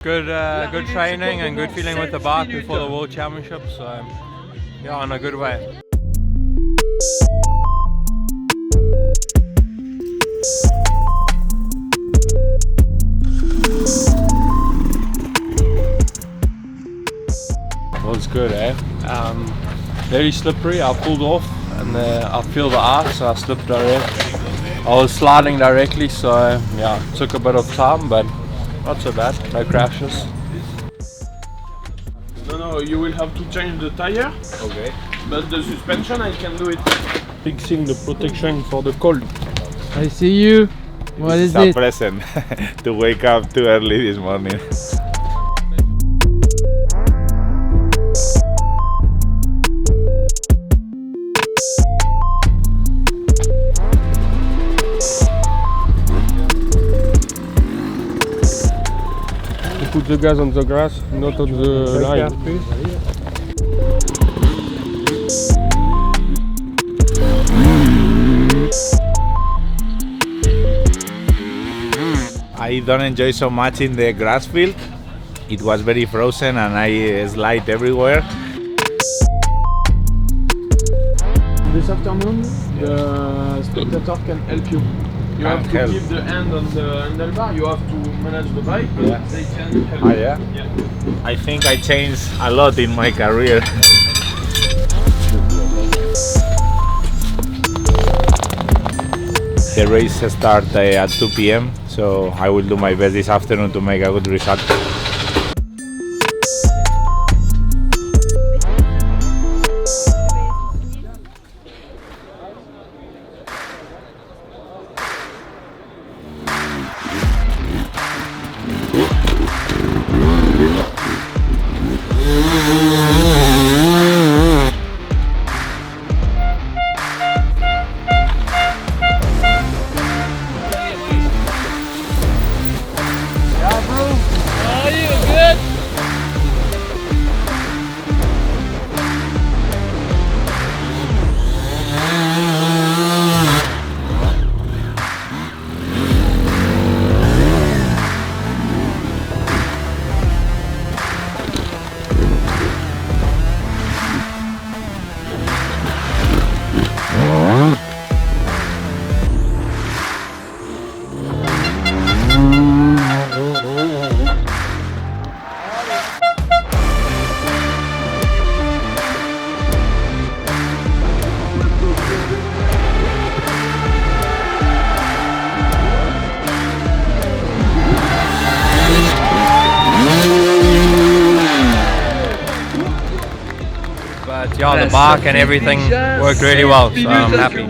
Good training and good feeling with the bike before the World Championships. So yeah, in a good way. Well, it's good, eh? Very slippery. I pulled off and I feel the ice, so I slipped direct. I was sliding directly, so yeah, it took a bit of time, but not so bad. No crashes. No, you will have to change the tire. Okay. But the suspension, I can do it. Fixing the protection for the cold. I see you. What is It's a it? present to wake up too early this morning. Put the gas on the grass, not on the line. I don't enjoy so much in the grass field. It was very frozen and I slide everywhere. This afternoon, the spectator can help you. You have to help. keep the hand on the handlebar, you have to manage the bike, but Yeah. they can help you. Yeah? I think I changed a lot in my career. The race starts at 2 p.m. so I will do my best this afternoon to make a good result. But yeah, the bike and everything worked really well, so I'm happy.